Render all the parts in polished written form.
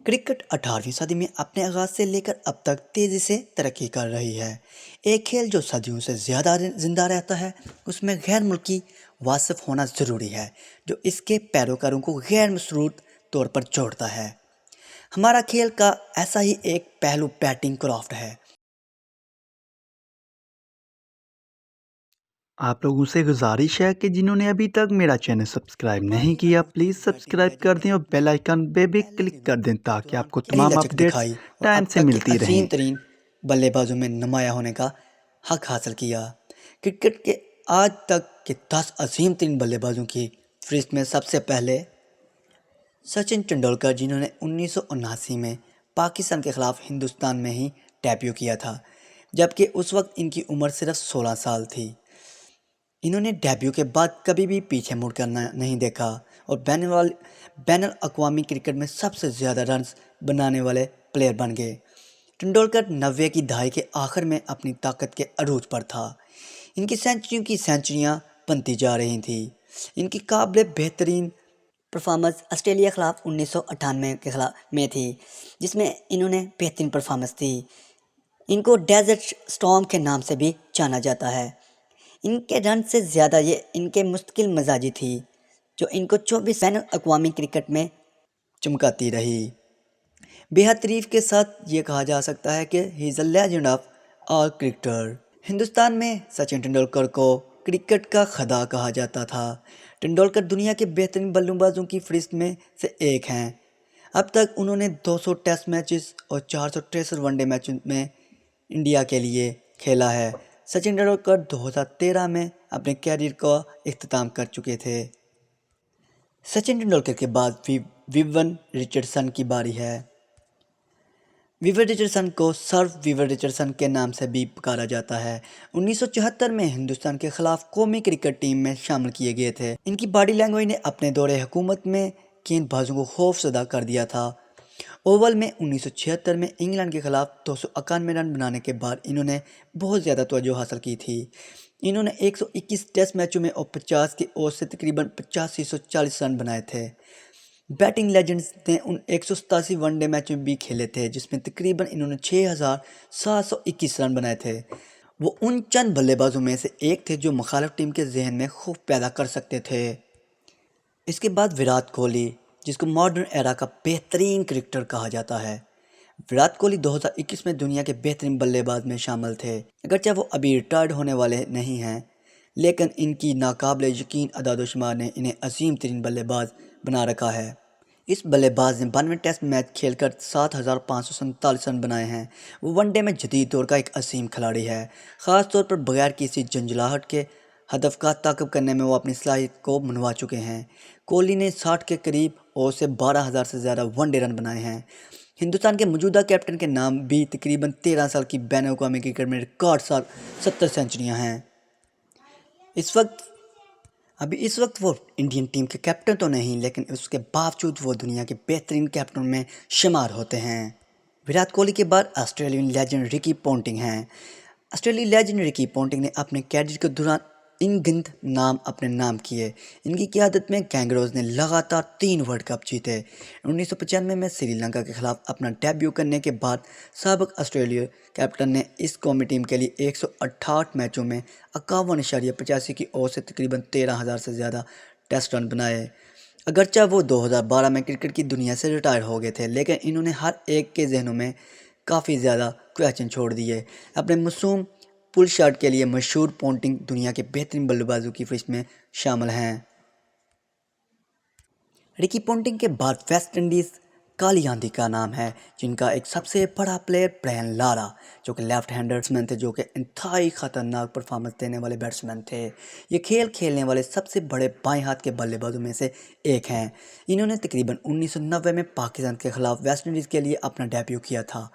Cricket 18ویں صدی میں اپنے آغاز سے لے کر اب تک تیزی سے ترقی کر رہی ہے۔ ایک کھیل جو صدیوں سے زیادہ زندہ رہتا ہے، اس میں غیر ملکی واصف ہونا ضروری ہے، جو اس کے پیروکاروں کو غیر مشروط طور پر جوڑتا ہے۔ ہمارا کھیل کا ایسا ہی ایک پہلو بیٹنگ کرافٹ ہے۔ آپ لوگوں سے گزارش ہے کہ جنہوں نے ابھی تک میرا چینل سبسکرائب نہیں کیا پلیز سبسکرائب کر دیں اور بیل آئیکن پہ بھی کلک کر دیں تاکہ آپ کو پہلی تمام لچک اپڈیٹس دکھائی اور ٹائم اب سے تک کے ملتی رہیں۔ عظیم ترین بلے بازوں میں نمایاں ہونے کا حق حاصل کیا۔ کرکٹ کے آج تک کے 10 عظیم ترین بلے بازوں کی فہرست میں سب سے پہلے سچن ٹنڈولکر، جنہوں نے 1979 میں پاکستان کے خلاف ہندوستان میں ہی ڈیبیو کیا تھا، جبکہ اس وقت ان کی عمر صرف 16 سال تھی۔ انہوں نے ڈیبیو کے بعد کبھی بھی پیچھے مڑ کر نہیں دیکھا اور بین الاقوامی کرکٹ میں سب سے زیادہ رنز بنانے والے پلیئر بن گئے۔ ٹنڈولکر 90 کی دہائی کے آخر میں اپنی طاقت کے عروج پر تھا۔ ان کی سینچریوں کی سینچریاں بنتی جا رہی تھیں۔ ان کی قابل بہترین پرفارمنس آسٹریلیا کے خلاف 1998 کے خلاف میں تھی، جس میں انہوں نے بہترین پرفارمنس دی۔ ان کو ڈیزرٹ سٹارم کے نام سے بھی جانا جاتا ہے۔ ان کے رن سے زیادہ یہ ان کے مستقل مزاجی تھی، جو ان کو 24 بین الاقوامی کرکٹ میں چمکاتی رہی۔ بے حد تعریف کے ساتھ یہ کہا جا سکتا ہے کہ he is a legend of all cricketer. Hindustan میں سچن ٹنڈولکر کو کرکٹ کا خدا کہا جاتا تھا۔ ٹنڈولکر دنیا کے بہترین بلے بازوں کی فہرست میں سے ایک ہیں۔ اب تک انہوں نے 200 ٹیسٹ میچز اور 463 ون ڈے میچز میں انڈیا کے لیے کھیلا ہے۔ سچن ٹنڈولکر 2013 میں اپنے کیریئر کا اختتام کر چکے تھے۔ سچن ٹنڈولکر کے بعد ویون رچرڈسن کی باری ہے۔ ویون رچرڈسن کو سر ویون رچرڈسن کے نام سے بھی پکارا جاتا ہے۔ 1974 میں ہندوستان کے خلاف قومی کرکٹ ٹیم میں شامل کیے گئے تھے۔ ان کی باڈی لینگویج نے اپنے دور حکومت میں گیند بازوں کو خوف زدہ کر دیا تھا۔ اوول میں 1976 میں انگلینڈ کے خلاف 291 رن بنانے کے بعد انہوں نے بہت زیادہ توجہ حاصل کی تھی۔ انہوں نے 121 ٹیسٹ میچوں میں اور 50 کی اوور سے تقریباً 8540 رن بنائے تھے۔ بیٹنگ لیجنڈز نے 187 ون ڈے میچ میں بھی کھیلے تھے، جس میں تقریباً انہوں نے 6721 رن بنائے تھے۔ وہ ان چند بلے بازوں میں سے ایک تھے جو مخالف ٹیم کے ذہن میں خوف پیدا کر سکتے تھے۔ اس کے بعد وراٹ کوہلی، جس کو ماڈرن ایرا کا بہترین کرکٹر کہا جاتا ہے۔ وراٹ کوہلی 2021 میں دنیا کے بہترین بلے باز میں شامل تھے۔ اگرچہ وہ ابھی ریٹائرڈ ہونے والے نہیں ہیں، لیکن ان کی ناقابل یقین اعداد و شمار نے انہیں عظیم ترین بلے باز بنا رکھا ہے۔ اس بلے باز نے 92 ٹیسٹ میچ کھیل کر 7547 رن بنائے ہیں۔ وہ ون ڈے میں جدید دور کا ایک عظیم کھلاڑی ہے، خاص طور پر بغیر کسی جھنجھلاہٹ کے ہدف کا تعاقب کرنے میں وہ اپنی صلاحیت کو منوا چکے ہیں۔ کوہلی نے 60 کے قریب اور سے 12,000 سے زیادہ ون ڈے رن بنائے ہیں۔ ہندوستان کے موجودہ کیپٹن کے نام بھی تقریباً 13 سال کی بین الاقوامی کرکٹ میں ریکارڈ 70 سینچریاں ہیں۔ اس وقت وہ انڈین ٹیم کے کیپٹن تو نہیں، لیکن اس کے باوجود وہ دنیا کے بہترین کیپٹنوں میں شمار ہوتے ہیں۔ وراٹ کوہلی کے بعد آسٹریلین لیجنڈ رکی پونٹنگ ہیں۔ آسٹریلین لیجنڈ رکی پونٹنگ نے اپنے کیریئر کے دوران ان گنت نام اپنے نام کیے۔ ان کی قیادت میں کینگروز نے لگاتار 3 ورلڈ کپ جیتے۔ 1995 میں سری لنکا کے خلاف اپنا ڈیبیو کرنے کے بعد سابق آسٹریلوی کیپٹن نے اس قومی ٹیم کے لیے 168 میچوں میں 51.85 کی اوور سے تقریباً 13,000 سے زیادہ ٹیسٹ رن بنائے۔ اگرچہ وہ 2012 میں کرکٹ کی دنیا سے ریٹائر ہو گئے تھے، لیکن انہوں نے ہر ایک کے ذہنوں میں کافی زیادہ کویسچن چھوڑ دیے۔ اپنے معصوم پل شاٹ کے لیے مشہور پونٹنگ دنیا کے بہترین بلے بازوں کی فہرست میں شامل ہیں۔ رکی پونٹنگ کے بعد ویسٹ انڈیز کالی آندھی کا نام ہے، جن کا ایک سب سے بڑا پلیئر برائن لارا، جو کہ لیفٹ ہینڈ بیٹسمین تھے، جو کہ انتہائی خطرناک پرفارمنس دینے والے بیٹسمین تھے۔ یہ کھیل کھیلنے والے سب سے بڑے بائیں ہاتھ کے بلے بازوں میں سے ایک ہیں۔ انہوں نے تقریباً 1990 میں پاکستان کے خلاف ویسٹ انڈیز کے لیے اپنا ڈیبیو کیا تھا۔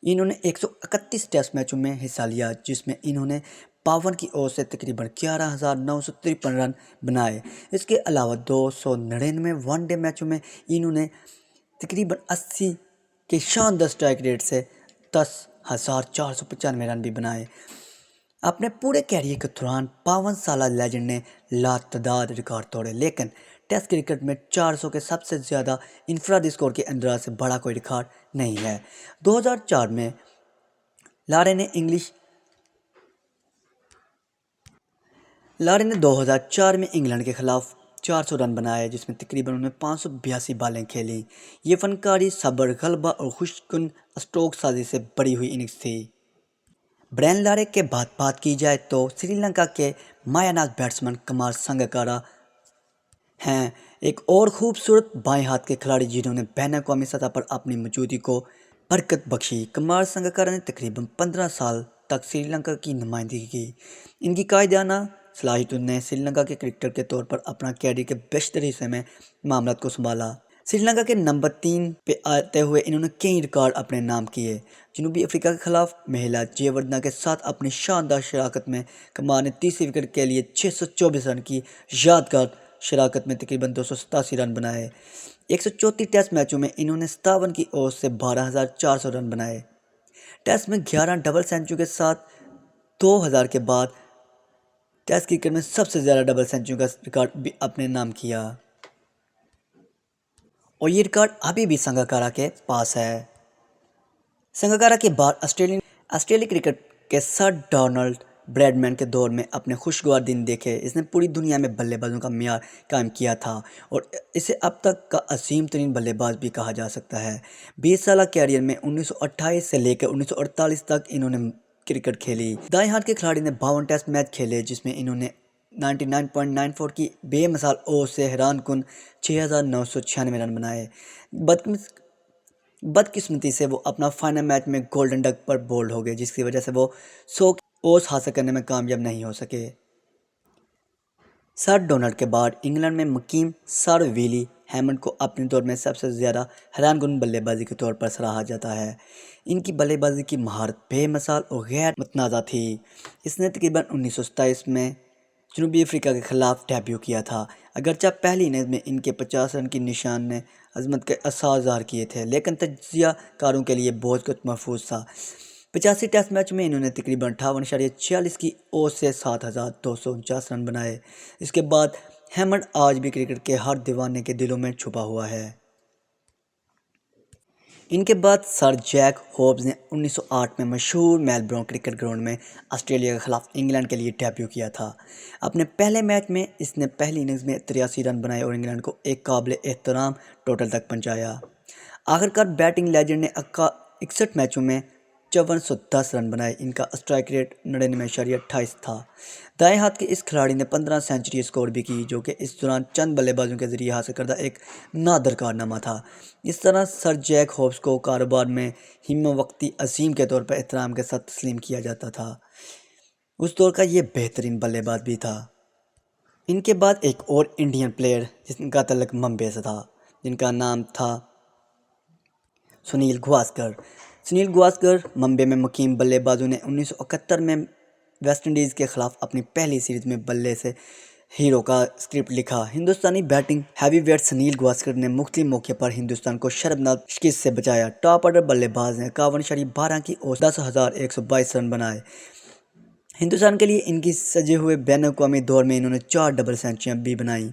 انہوں نے 131 ٹیسٹ میچوں میں حصہ لیا، جس میں انہوں نے 52 کی اوور سے تقریباً 11,953 رن بنائے۔ اس کے علاوہ 299 ون ڈے میچوں میں انہوں نے تقریباً 80 کے شاندار اسٹرائک ریٹ سے 10,495 رن بھی بنائے۔ اپنے پورے کیریئر کے دوران 52 سالہ لیجنڈ نے لاتعداد ریکارڈ توڑے، لیکن ٹیسٹ کرکٹ میں 400 کے سب سے زیادہ انفرادی اسکور کے اندراج سے بڑا کوئی ریکارڈ نہیں ہے۔ 2004 میں لارے نے 2004 میں انگلینڈ کے خلاف 400 رن بنائے، جس میں تقریباً انہوں نے 582 بالیں کھیلیں۔ یہ فنکاری، صبر، غلبہ اور خوش کن اسٹروک سازی سے بڑی ہوئی اننگز تھی۔ برائن لارے کے بعد بات کی جائے تو سری لنکا کے مایا ناگ بیٹسمین کمار سنگاکارا ہیں، ایک اور خوبصورت بائیں ہاتھ کے کھلاڑی جنہوں نے بین الاقوامی سطح پر اپنی موجودگی کو برکت بخشی۔ کمار سنگاکارا نے تقریباً 15 سال تک سری لنکا کی نمائندگی کی۔ ان کی قائدانہ صلاحیتوں نے سری لنکا کے کرکٹر کے طور پر اپنا کیریئر کے بیشتر حصے میں معاملات کو سنبھالا۔ سری لنکا کے نمبر 3 پہ آتے ہوئے انہوں نے کئی ریکارڈ اپنے نام کیے۔ جنوبی افریقہ کے خلاف مہیلا جے وردھنا کے ساتھ اپنی شاندار شراکت میں کمار نے تیسری وکٹ کے لیے 624 رن کی یادگار شراکت میں تقریباً 287 رن بنائے۔ 134 ٹیسٹ میچوں میں انہوں نے 57 کی اوسط سے 12,400 رن بنائے۔ ٹیسٹ میں 11 ڈبل سینچریوں کے ساتھ 2000 کے بعد ٹیسٹ کرکٹ میں سب سے زیادہ ڈبل سینچریوں کا ریکارڈ بھی اپنے نام کیا، اور یہ ریکارڈ ابھی بھی سنگاکارا کے پاس ہے۔ سنگاکارا کے بعد آسٹریلی کرکٹ کے سر ڈونلڈ بریڈمین کے دور میں اپنے خوشگوار دن دیکھے۔ اس نے پوری دنیا میں بلے بازوں کا معیار قائم کیا تھا اور اسے اب تک کا عظیم ترین بلے باز بھی کہا جا سکتا ہے۔ 20 سالہ کیریئر میں 1928 سے لے کر 1948 تک انہوں نے کرکٹ کھیلی۔ دائیں ہاتھ کے کھلاڑی نے 52 ٹیسٹ میچ کھیلے، جس میں انہوں نے 99.94 کی بے مثال اوسط سے حیران کن 6,996 رن بنائے۔ بدقسمتی سے وہ اپنا فائنل میچ میں گولڈن ڈک پر بولڈ ہو گئے، جس کی وجہ سے وہ 100 کی اوسط حاصل کرنے میں کامیاب نہیں ہو سکے۔ سر ڈونلڈ کے بعد انگلینڈ میں مقیم سر ویلی ہیمنڈ کو اپنے دور میں سب سے زیادہ حیران کن بلے بازی کے طور پر سراہا جاتا ہے۔ ان کی بلے بازی کی مہارت بے مثال اور غیر متنازع تھی۔ اس نے تقریباً 1927 میں جنوبی افریقہ کے خلاف ڈیبیو کیا تھا۔ اگرچہ پہلی اننگز میں ان کے 50 رن کی نشان نے عظمت کے آثار ظاہر کیے تھے، لیکن تجزیہ کاروں کے لیے بہت کچھ محفوظ تھا۔ 85 ٹیسٹ میچ میں انہوں نے تقریباً 58.46 کی اوسط سے 7,249 رن بنائے۔ اس کے بعد ہیمنڈ آج بھی کرکٹ کے ہر دیوانے کے دلوں میں چھپا ہوا ہے۔ ان کے بعد سر جیک ہوبز نے 1908 میں مشہور میلبورن کرکٹ گراؤنڈ میں آسٹریلیا کے خلاف انگلینڈ کے لیے ڈیبیو کیا تھا۔ اپنے پہلے میچ میں اس نے پہلی اننگز میں 83 رن بنائے اور انگلینڈ کو ایک قابل احترام ٹوٹل تک پہنچایا۔ آخرکار بیٹنگ لیجنڈ نے 61 میچوں میں 5410 رن بنائے۔ ان کا اسٹرائک ریٹ 99.28 تھا۔ دائیں ہاتھ کے اس کھلاڑی نے 15 سینچری اسکور بھی کی، جو کہ اس دوران چند بلے بازوں کے ذریعے حاصل کردہ ایک نادر کارنامہ تھا۔ اس طرح سر جیک ہوبز کو کاروبار میں ہم وقتی عظیم کے طور پر احترام کے ساتھ تسلیم کیا جاتا تھا۔ اس دور کا یہ بہترین بلے باز بھی تھا۔ ان کے بعد ایک اور انڈین پلیئر جس کا تعلق ممبئی سے تھا، جن کا نام تھا سنیل گواسکر۔ سنیل گواسکر ممبئی میں مقیم بلے بازوں نے 1971 میں ویسٹ انڈیز کے خلاف اپنی پہلی سیریز میں بلے سے ہیرو کا اسکرپٹ لکھا۔ ہندوستانی batting heavyweight Sunil Gavaskar نے مختلف موقع پر ہندوستان کو شرمناک شکست سے بچایا۔ ٹاپ آرڈر بلے باز نے 51.12 کی اوسط 10,122 رن بنائے۔ ہندوستان کے لیے ان کی سجے ہوئے بین الاقوامی دور میں انہوں نے 4 ڈبل سینچریاں بھی بنائیں۔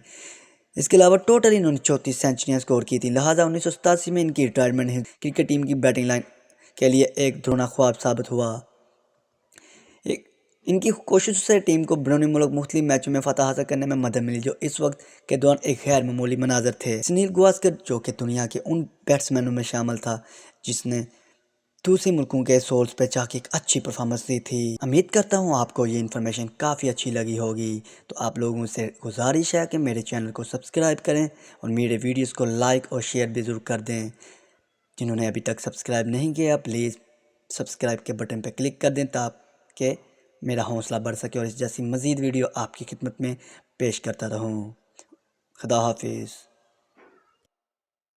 اس کے علاوہ ٹوٹل انہوں نے 34 سینچریاں اسکور کی تھیں، لہٰذا 1987 میں ان کی ریٹائرمنٹ کرکٹ ٹیم کی بیٹنگ لائن کے لیے ایک دھونا خواب ثابت ہوا۔ ان کی کوششوں سے ٹیم کو بیرونی ملک مختلف میچوں میں فتح حاصل کرنے میں مدد ملی، جو اس وقت کے دوران ایک غیر معمولی مناظر تھے۔ سنیل گواسکر، جو کہ دنیا کے ان بیٹسمینوں میں شامل تھا جس نے دوسرے ملکوں کے سولز پہ جا کے ایک اچھی پرفارمنس دی تھی۔ امید کرتا ہوں آپ کو یہ انفارمیشن کافی اچھی لگی ہوگی، تو آپ لوگوں سے گزارش ہے کہ میرے چینل کو سبسکرائب کریں اور میرے ویڈیوز کو لائک اور شیئر بھی ضرور کر دیں۔ جنہوں نے ابھی تک سبسکرائب نہیں کیا، پلیز سبسکرائب کے بٹن پہ کلک کر دیں تاکہ میرا حوصلہ بڑھ سکے اور اس جیسی مزید ویڈیو آپ کی خدمت میں پیش کرتا رہوں۔ خدا حافظ۔